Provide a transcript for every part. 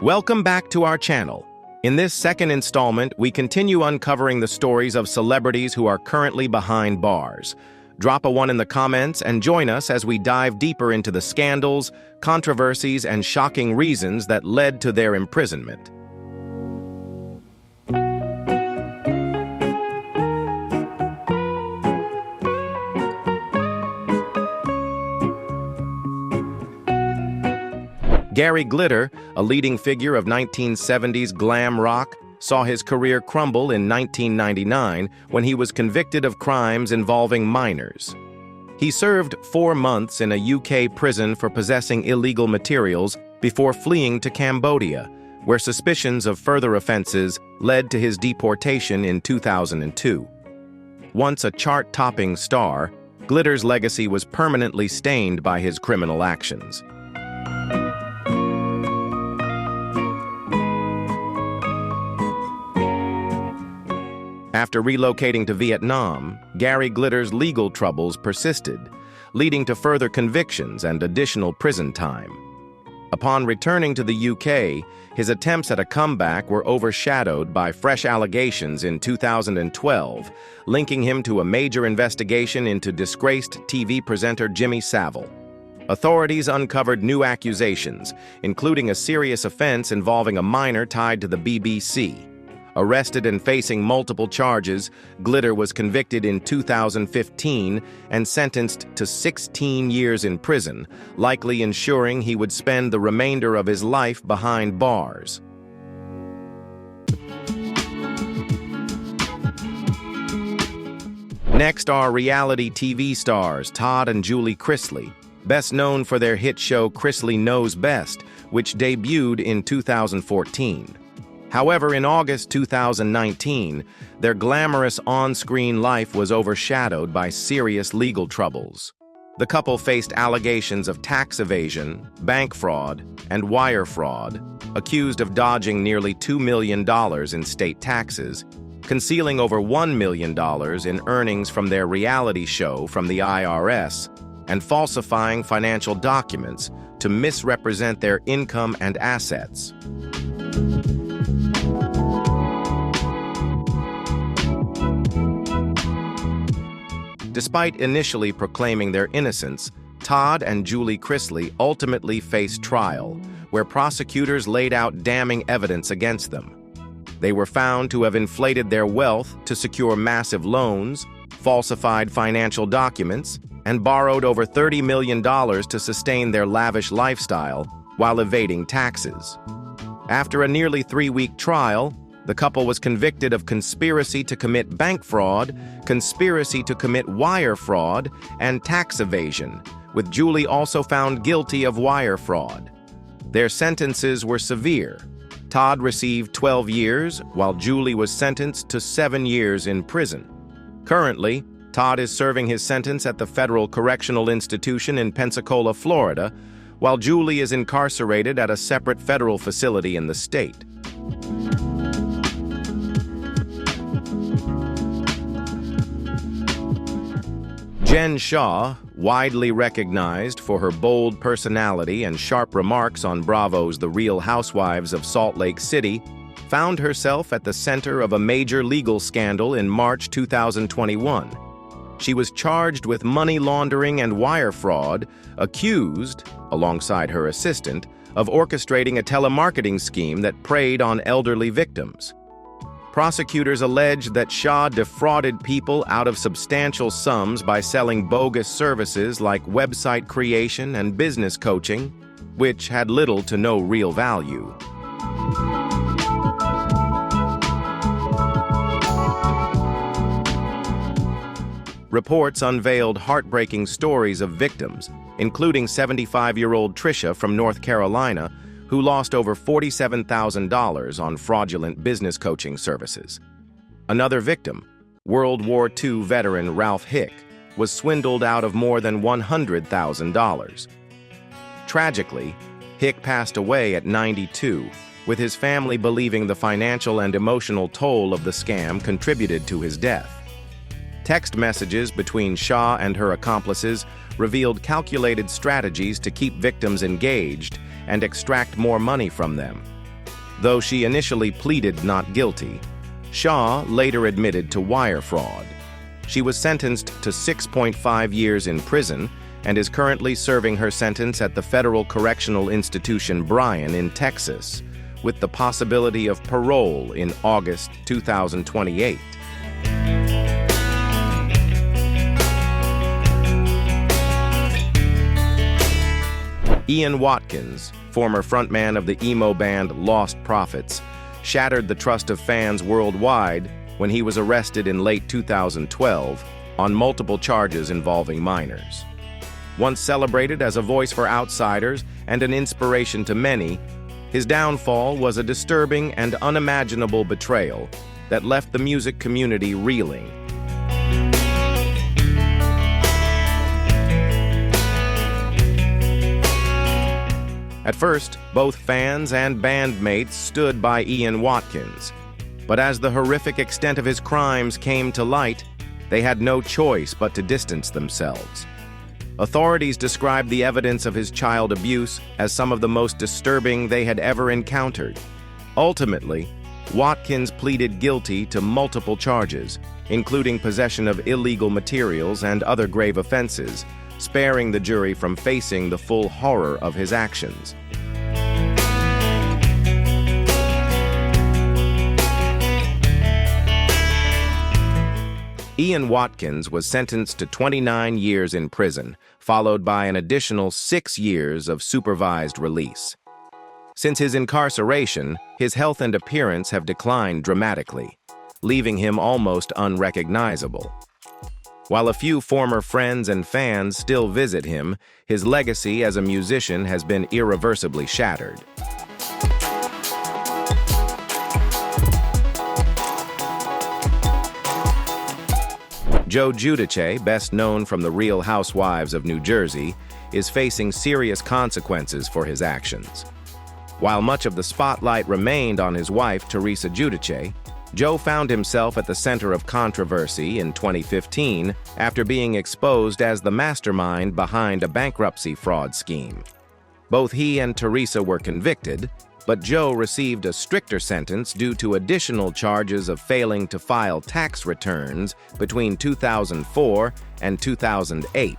Welcome back to our channel. In this second installment, we continue uncovering the stories of celebrities who are currently behind bars. Drop a 1 in the comments and join us as we dive deeper into the scandals, controversies, and shocking reasons that led to their imprisonment. Gary Glitter, a leading figure of 1970s glam rock, saw his career crumble in 1999 when he was convicted of crimes involving minors. He served 4 months in a UK prison for possessing illegal materials before fleeing to Cambodia, where suspicions of further offenses led to his deportation in 2002. Once a chart-topping star, Glitter's legacy was permanently stained by his criminal actions. After relocating to Vietnam, Gary Glitter's legal troubles persisted, leading to further convictions and additional prison time. Upon returning to the UK, his attempts at a comeback were overshadowed by fresh allegations in 2012, linking him to a major investigation into disgraced TV presenter Jimmy Savile. Authorities uncovered new accusations, including a serious offense involving a minor tied to the BBC. Arrested and facing multiple charges, Glitter was convicted in 2015 and sentenced to 16 years in prison, likely ensuring he would spend the remainder of his life behind bars. Next are reality TV stars Todd and Chrisley, best known for their hit show Chrisley Knows Best, which debuted in 2014. However, in August 2019, their glamorous on-screen life was overshadowed by serious legal troubles. The couple faced allegations of tax evasion, bank fraud, and wire fraud, accused of dodging nearly $2 million in state taxes, concealing over $1 million in earnings from their reality show from the IRS, and falsifying financial documents to misrepresent their income and assets. Despite initially proclaiming their innocence, Todd and Chrisley ultimately faced trial, where prosecutors laid out damning evidence against them. They were found to have inflated their wealth to secure massive loans, falsified financial documents, and borrowed over $30 million to sustain their lavish lifestyle while evading taxes. After a nearly 3-week trial, the couple was convicted of conspiracy to commit bank fraud, conspiracy to commit wire fraud, and tax evasion, with Julie also found guilty of wire fraud. Their sentences were severe. Todd received 12 years, while Julie was sentenced to 7 years in prison. Currently, Todd is serving his sentence at the Federal Correctional Institution in Pensacola, Florida, while Julie is incarcerated at a separate federal facility in the state. Shah, widely recognized for her bold personality and sharp remarks on Bravo's The Real Housewives of Salt Lake City, found herself at the center of a major legal scandal in March 2021. She was charged with money laundering and wire fraud, accused, alongside her assistant, of orchestrating a telemarketing scheme that preyed on elderly victims. Prosecutors alleged that Shah defrauded people out of substantial sums by selling bogus services like website creation and business coaching, which had little to no real value. Reports unveiled heartbreaking stories of victims, including 75-year-old Tricia from North Carolina, who lost over $47,000 on fraudulent business coaching services. Another victim, World War II veteran Ralph Hick, was swindled out of more than $100,000. Tragically, Hick passed away at 92, with his family believing the financial and emotional toll of the scam contributed to his death. Text messages between Shah and her accomplices revealed calculated strategies to keep victims engaged and extract more money from them. Though she initially pleaded not guilty, Shah later admitted to wire fraud. She was sentenced to 6.5 years in prison and is currently serving her sentence at the Federal Correctional Institution Bryan in Texas, with the possibility of parole in August 2028. Ian Watkins, former frontman of the emo band Lost Prophets, shattered the trust of fans worldwide when he was arrested in late 2012 on multiple charges involving minors. Once celebrated as a voice for outsiders and an inspiration to many, his downfall was a disturbing and unimaginable betrayal that left the music community reeling. At first, both fans and bandmates stood by Ian Watkins, but as the horrific extent of his crimes came to light, they had no choice but to distance themselves. Authorities described the evidence of his child abuse as some of the most disturbing they had ever encountered. Ultimately, Watkins pleaded guilty to multiple charges, including possession of illegal materials and other grave offenses, sparing the jury from facing the full horror of his actions. Ian Watkins was sentenced to 29 years in prison, followed by an additional 6 years of supervised release. Since his incarceration, his health and appearance have declined dramatically, leaving him almost unrecognizable. While a few former friends and fans still visit him, his legacy as a musician has been irreversibly shattered. Giudice, best known from The Real Housewives of New Jersey, is facing serious consequences for his actions. While much of the spotlight remained on his wife, Teresa Giudice, Joe found himself at the center of controversy in 2015 after being exposed as the mastermind behind a bankruptcy fraud scheme. Both he and Teresa were convicted, but Joe received a stricter sentence due to additional charges of failing to file tax returns between 2004 and 2008.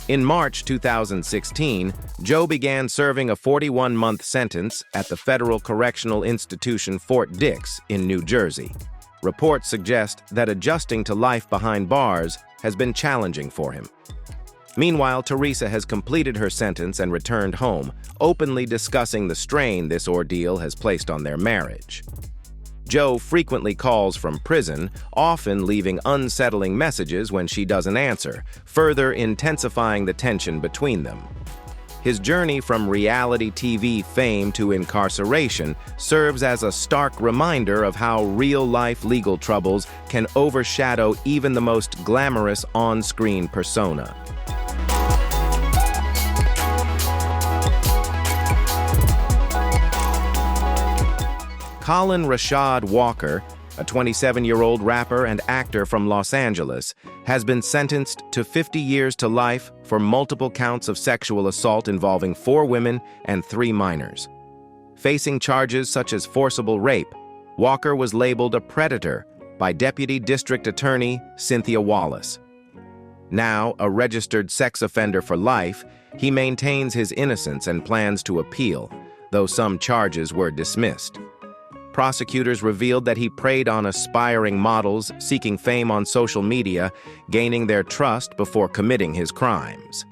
In March 2016, Joe began serving a 41-month sentence at the Federal Correctional Institution Fort Dix in New Jersey. Reports suggest that adjusting to life behind bars has been challenging for him. Meanwhile, Teresa has completed her sentence and returned home, openly discussing the strain this ordeal has placed on their marriage. Joe frequently calls from prison, often leaving unsettling messages when she doesn't answer, further intensifying the tension between them. His journey from reality TV fame to incarceration serves as a stark reminder of how real-life legal troubles can overshadow even the most glamorous on-screen persona. Colin Rashad Walker, a 27-year-old rapper and actor from Los Angeles, has been sentenced to 50 years to life for multiple counts of sexual assault involving 4 women and 3 minors. Facing charges such as forcible rape, Walker was labeled a predator by Deputy District Attorney Cynthia Wallace. Now a registered sex offender for life, he maintains his innocence and plans to appeal, though some charges were dismissed. Prosecutors revealed that he preyed on aspiring models seeking fame on social media, gaining their trust before committing his crimes.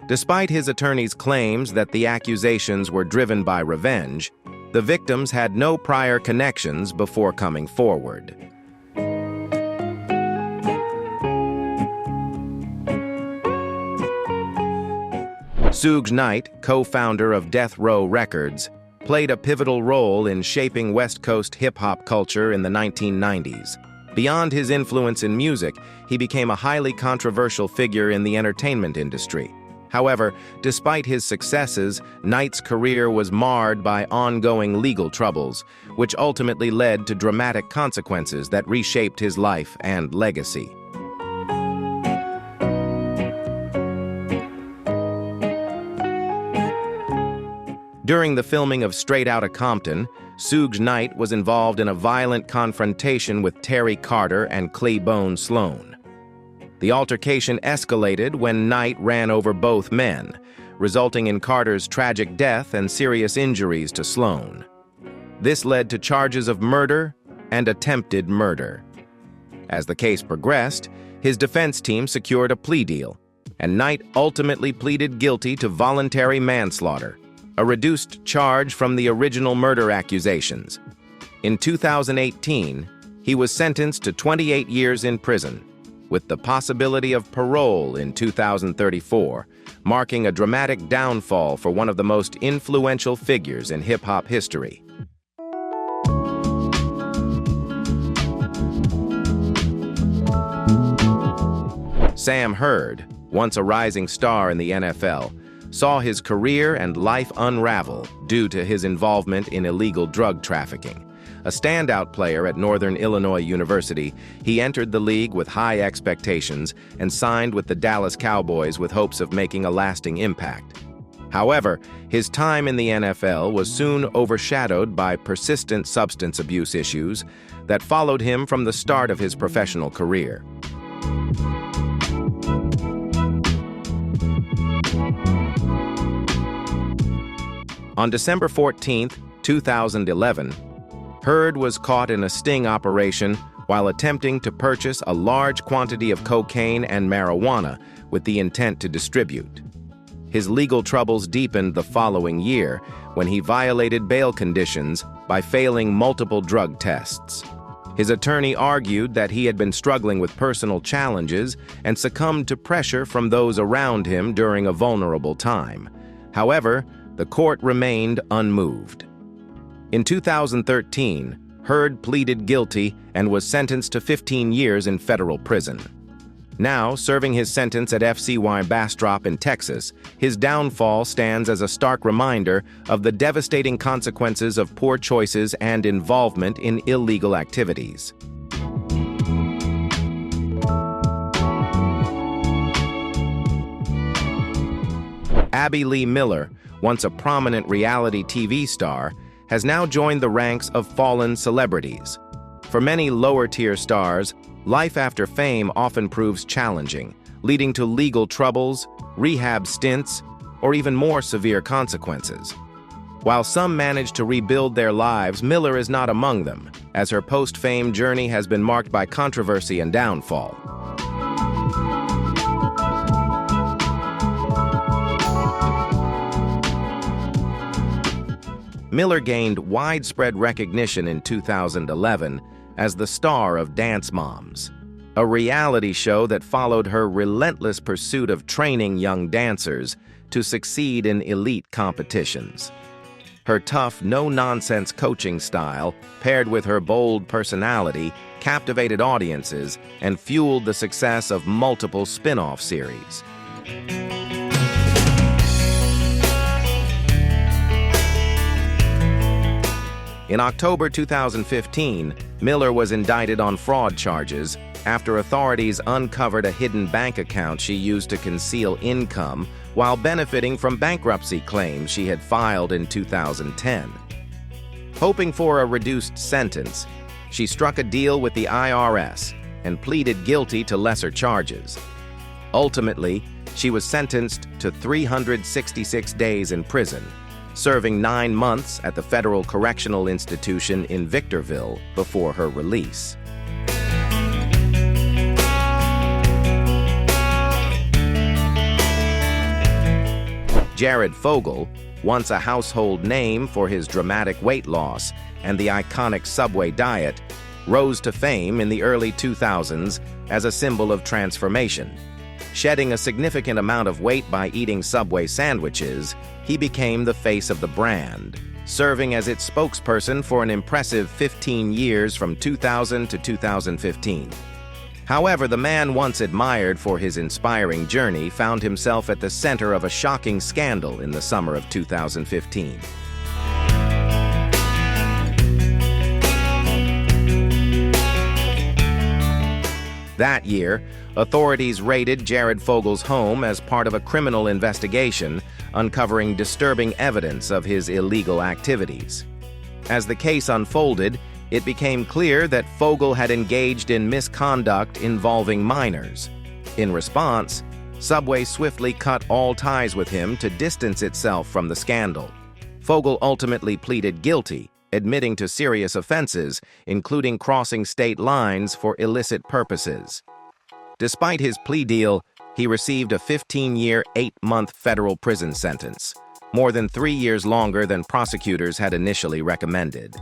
Despite his attorney's claims that the accusations were driven by revenge, the victims had no prior connections before coming forward. Suge Knight, co-founder of Death Row Records, played a pivotal role in shaping West Coast hip-hop culture in the 1990s. Beyond his influence in music, he became a highly controversial figure in the entertainment industry. However, despite his successes, Knight's career was marred by ongoing legal troubles, which ultimately led to dramatic consequences that reshaped his life and legacy. During the filming of Straight Outta Compton, Suge Knight was involved in a violent confrontation with Terry Carter and Claiborne Sloan. The altercation escalated when Knight ran over both men, resulting in Carter's tragic death and serious injuries to Sloan. This led to charges of murder and attempted murder. As the case progressed, his defense team secured a plea deal, and Knight ultimately pleaded guilty to voluntary manslaughter, a reduced charge from the original murder accusations. In 2018, he was sentenced to 28 years in prison, with the possibility of parole in 2034, marking a dramatic downfall for one of the most influential figures in hip-hop history. Sam Hurd, once a rising star in the NFL, saw his career and life unravel due to his involvement in illegal drug trafficking. A standout player at Northern Illinois University, he entered the league with high expectations and signed with the Dallas Cowboys with hopes of making a lasting impact. However, his time in the NFL was soon overshadowed by persistent substance abuse issues that followed him from the start of his professional career. On December 14, 2011, Hurd was caught in a sting operation while attempting to purchase a large quantity of cocaine and marijuana with the intent to distribute. His legal troubles deepened the following year when he violated bail conditions by failing multiple drug tests. His attorney argued that he had been struggling with personal challenges and succumbed to pressure from those around him during a vulnerable time. However, the court remained unmoved. In 2013, Hurd pleaded guilty and was sentenced to 15 years in federal prison. Now, serving his sentence at FCY Bastrop in Texas, his downfall stands as a stark reminder of the devastating consequences of poor choices and involvement in illegal activities. Abby Lee Miller, once a prominent reality TV star, has now joined the ranks of fallen celebrities. For many lower-tier stars, life after fame often proves challenging, leading to legal troubles, rehab stints, or even more severe consequences. While some manage to rebuild their lives, Miller is not among them, as her post-fame journey has been marked by controversy and downfall. Miller gained widespread recognition in 2011 as the star of Dance Moms, a reality show that followed her relentless pursuit of training young dancers to succeed in elite competitions. Her tough, no-nonsense coaching style, paired with her bold personality, captivated audiences and fueled the success of multiple spin-off series. In October 2015, Miller was indicted on fraud charges after authorities uncovered a hidden bank account she used to conceal income while benefiting from bankruptcy claims she had filed in 2010. Hoping for a reduced sentence, she struck a deal with the IRS and pleaded guilty to lesser charges. Ultimately, she was sentenced to 366 days in prison, serving 9 months at the Federal Correctional Institution in Victorville before her release. Jared Fogle, once a household name for his dramatic weight loss and the iconic Subway diet, rose to fame in the early 2000s as a symbol of transformation. Shedding a significant amount of weight by eating Subway sandwiches, he became the face of the brand, serving as its spokesperson for an impressive 15 years from 2000 to 2015. However, the man once admired for his inspiring journey found himself at the center of a shocking scandal in the summer of 2015. That year, authorities raided Jared Fogle's home as part of a criminal investigation, uncovering disturbing evidence of his illegal activities. As the case unfolded, it became clear that Fogle had engaged in misconduct involving minors. In response, Subway swiftly cut all ties with him to distance itself from the scandal. Fogle ultimately pleaded guilty, admitting to serious offenses, including crossing state lines for illicit purposes. Despite his plea deal, he received a 15-year, 8-month federal prison sentence, more than 3 years longer than prosecutors had initially recommended.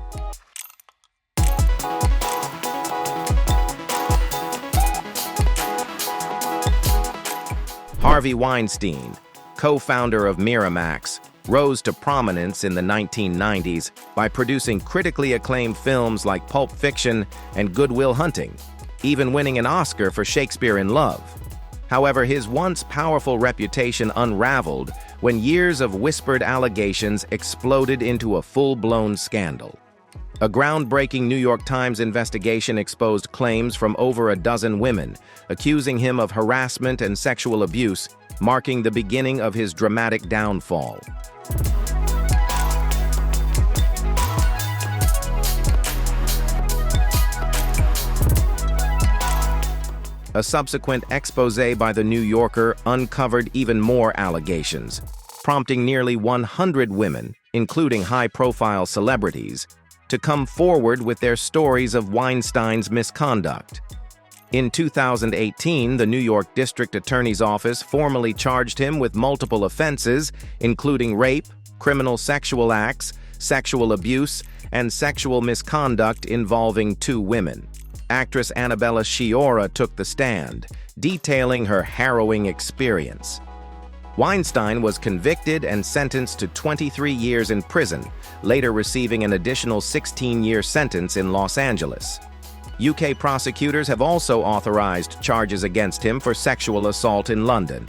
Harvey Weinstein, co-founder of Miramax, rose to prominence in the 1990s by producing critically acclaimed films like Pulp Fiction and Good Will Hunting, even winning an Oscar for Shakespeare in Love. However, his once powerful reputation unraveled when years of whispered allegations exploded into a full-blown scandal. A groundbreaking New York Times investigation exposed claims from over a dozen women, accusing him of harassment and sexual abuse, marking the beginning of his dramatic downfall. A subsequent exposé by The New Yorker uncovered even more allegations, prompting nearly 100 women, including high-profile celebrities, to come forward with their stories of Weinstein's misconduct. In 2018, the New York District Attorney's Office formally charged him with multiple offenses, including rape, criminal sexual acts, sexual abuse, and sexual misconduct involving 2 women. Actress Annabella Sciorra took the stand, detailing her harrowing experience. Weinstein was convicted and sentenced to 23 years in prison, later receiving an additional 16-year sentence in Los Angeles. UK prosecutors have also authorized charges against him for sexual assault in London.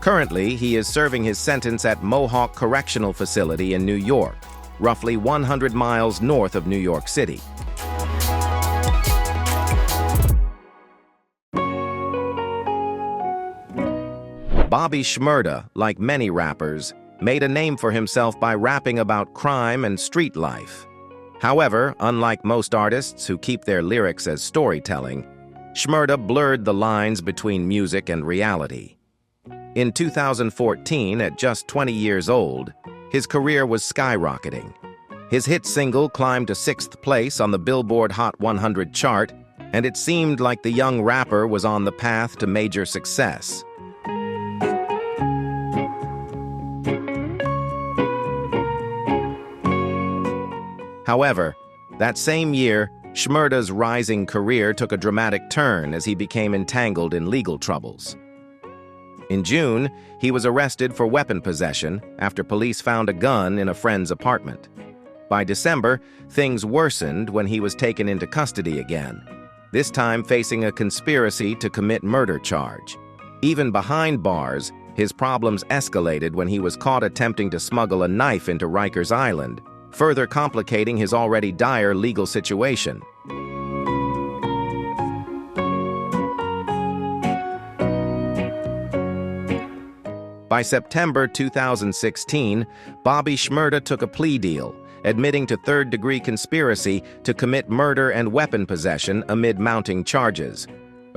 Currently, he is serving his sentence at Mohawk Correctional Facility in New York, roughly 100 miles north of New York City. Bobby Schmurda, like many rappers, made a name for himself by rapping about crime and street life. However, unlike most artists who keep their lyrics as storytelling, Schmurda blurred the lines between music and reality. In 2014, at just 20 years old, his career was skyrocketing. His hit single climbed to 6th place on the Billboard Hot 100 chart, and it seemed like the young rapper was on the path to major success. However, that same year, Schmurda's rising career took a dramatic turn as he became entangled in legal troubles. In June, he was arrested for weapon possession after police found a gun in a friend's apartment. By December, things worsened when he was taken into custody again, this time facing a conspiracy to commit murder charge. Even behind bars, his problems escalated when he was caught attempting to smuggle a knife into Rikers Island, further complicating his already dire legal situation. By September 2016, Bobby Schmurda took a plea deal, admitting to third-degree conspiracy to commit murder and weapon possession amid mounting charges.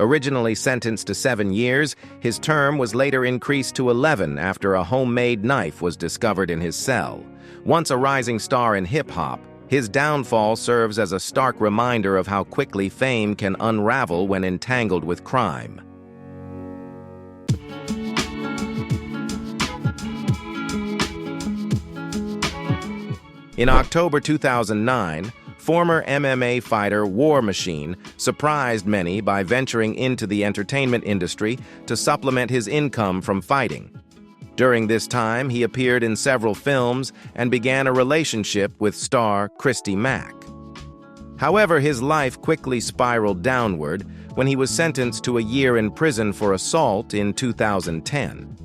Originally sentenced to 7 years, his term was later increased to 11 after a homemade knife was discovered in his cell. Once a rising star in hip-hop, his downfall serves as a stark reminder of how quickly fame can unravel when entangled with crime. In October 2009, former MMA fighter War Machine surprised many by venturing into the entertainment industry to supplement his income from fighting. During this time, he appeared in several films and began a relationship with star Christy Mack. However, his life quickly spiraled downward when he was sentenced to a year in prison for assault in 2010.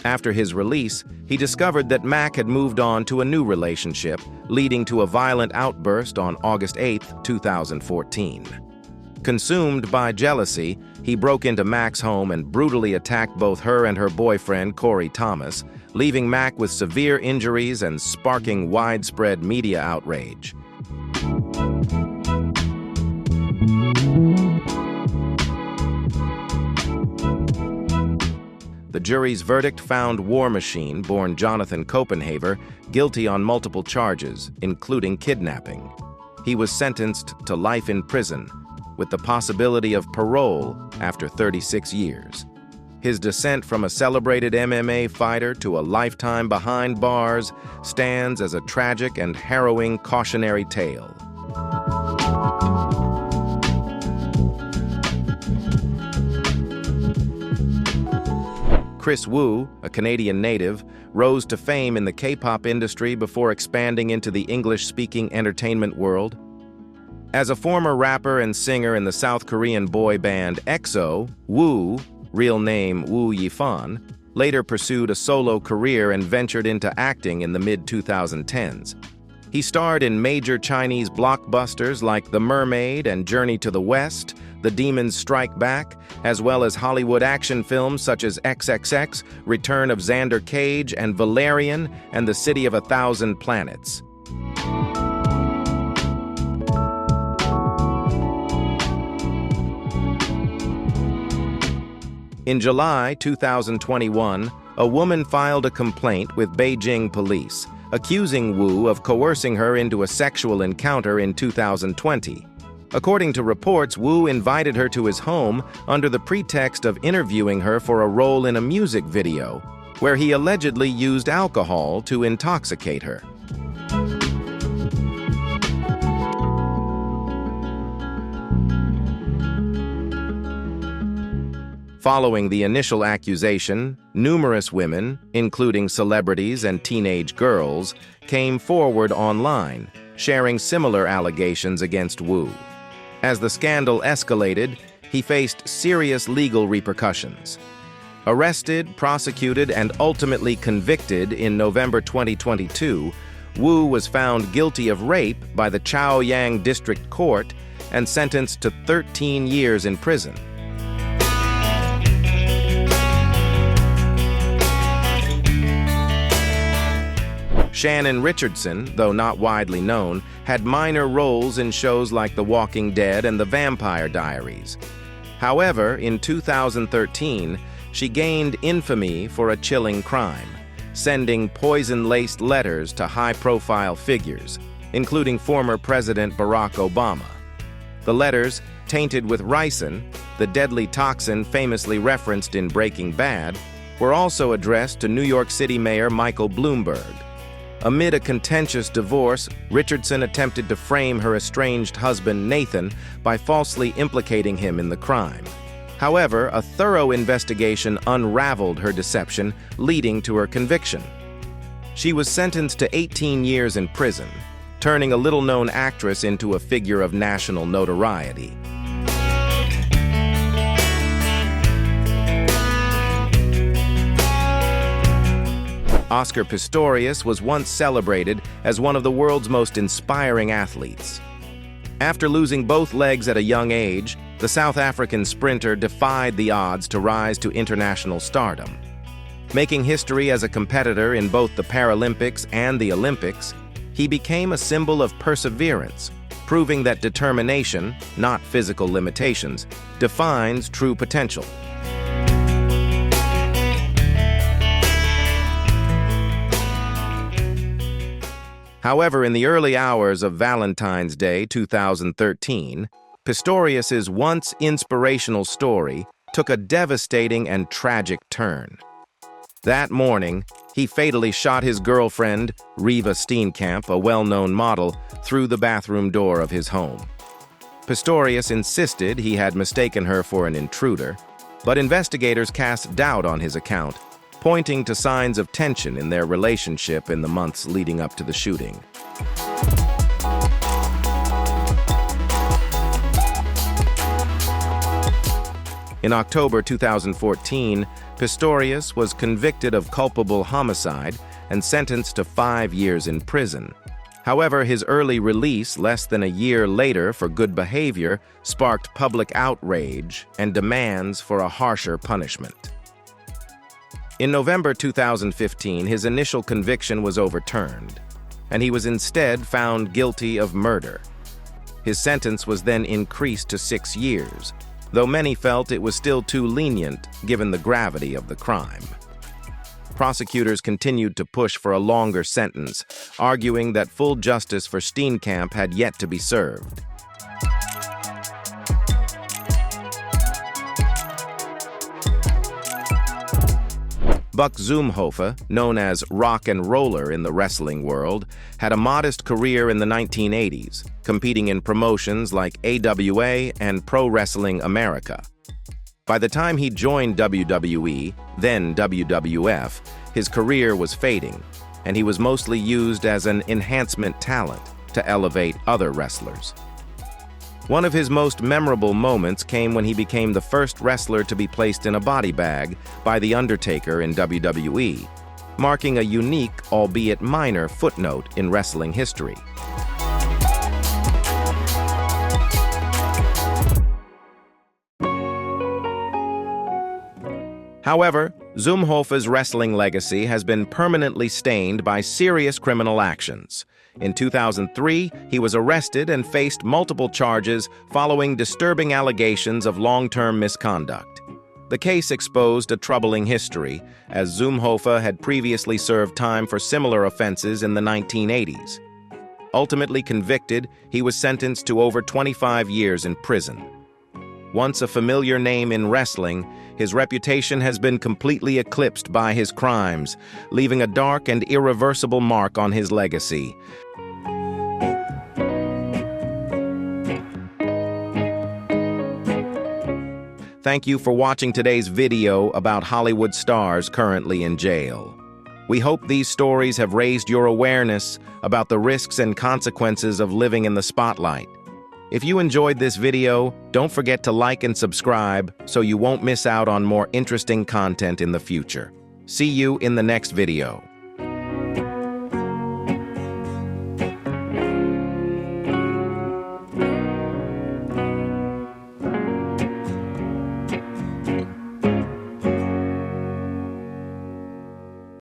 After his release, he discovered that Mack had moved on to a new relationship, leading to a violent outburst on August 8, 2014. Consumed by jealousy, he broke into Mac's home and brutally attacked both her and her boyfriend, Corey Thomas, leaving Mac with severe injuries and sparking widespread media outrage. The jury's verdict found War Machine, born Jonathan Copenhaver, guilty on multiple charges, including kidnapping. He was sentenced to life in prison, with the possibility of parole after 36 years. His descent from a celebrated MMA fighter to a lifetime behind bars stands as a tragic and harrowing cautionary tale. Kris Wu, a Canadian native, rose to fame in the K-pop industry before expanding into the English-speaking entertainment world. As a former rapper and singer in the South Korean boy band EXO, Wu, real name Wu Yifan, later pursued a solo career and ventured into acting in the mid-2010s. He starred in major Chinese blockbusters like The Mermaid and Journey to the West, The Demons Strike Back, as well as Hollywood action films such as XXX, Return of Xander Cage, and Valerian and the City of a Thousand Planets. In July 2021, a woman filed a complaint with Beijing police, accusing Wu of coercing her into a sexual encounter in 2020. According to reports, Wu invited her to his home under the pretext of interviewing her for a role in a music video, where he allegedly used alcohol to intoxicate her. Following the initial accusation, numerous women, including celebrities and teenage girls, came forward online, sharing similar allegations against Wu. As the scandal escalated, he faced serious legal repercussions. Arrested, prosecuted, and ultimately convicted in November 2022, Wu was found guilty of rape by the Chaoyang District Court and sentenced to 13 years in prison. Shannon Richardson, though not widely known, had minor roles in shows like The Walking Dead and The Vampire Diaries. However, in 2013, she gained infamy for a chilling crime, sending poison-laced letters to high-profile figures, including former President Barack Obama. The letters, tainted with ricin, the deadly toxin famously referenced in Breaking Bad, were also addressed to New York City Mayor Michael Bloomberg. Amid a contentious divorce, Richardson attempted to frame her estranged husband, Nathan, by falsely implicating him in the crime. However, a thorough investigation unraveled her deception, leading to her conviction. She was sentenced to 18 years in prison, turning a little-known actress into a figure of national notoriety. Oscar Pistorius was once celebrated as one of the world's most inspiring athletes. After losing both legs at a young age, the South African sprinter defied the odds to rise to international stardom. Making history as a competitor in both the Paralympics and the Olympics, he became a symbol of perseverance, proving that determination, not physical limitations, defines true potential. However, in the early hours of Valentine's Day 2013, Pistorius's once inspirational story took a devastating and tragic turn. That morning, he fatally shot his girlfriend, Riva Steenkamp, a well-known model, through the bathroom door of his home. Pistorius insisted he had mistaken her for an intruder, but investigators cast doubt on his account, pointing to signs of tension in their relationship in the months leading up to the shooting. In October 2014, Pistorius was convicted of culpable homicide and sentenced to 5 years in prison. However, his early release less than a year later for good behavior sparked public outrage and demands for a harsher punishment. In November 2015, his initial conviction was overturned, and he was instead found guilty of murder. His sentence was then increased to 6 years, though many felt it was still too lenient given the gravity of the crime. Prosecutors continued to push for a longer sentence, arguing that full justice for Steenkamp had yet to be served. Buck Zumhofe, known as Rock and Roller in the wrestling world, had a modest career in the 1980s, competing in promotions like AWA and Pro Wrestling America. By the time he joined WWE, then WWF, his career was fading, and he was mostly used as an enhancement talent to elevate other wrestlers. One of his most memorable moments came when he became the first wrestler to be placed in a body bag by The Undertaker in WWE, marking a unique, albeit minor, footnote in wrestling history. However, Zumhofe's wrestling legacy has been permanently stained by serious criminal actions. In 2003, he was arrested and faced multiple charges following disturbing allegations of long-term misconduct. The case exposed a troubling history, as Zumhofe had previously served time for similar offenses in the 1980s. Ultimately convicted, he was sentenced to over 25 years in prison. Once a familiar name in wrestling, his reputation has been completely eclipsed by his crimes, leaving a dark and irreversible mark on his legacy. Thank you for watching today's video about Hollywood stars currently in jail. We hope these stories have raised your awareness about the risks and consequences of living in the spotlight. If you enjoyed this video, don't forget to like and subscribe so you won't miss out on more interesting content in the future. See you in the next video.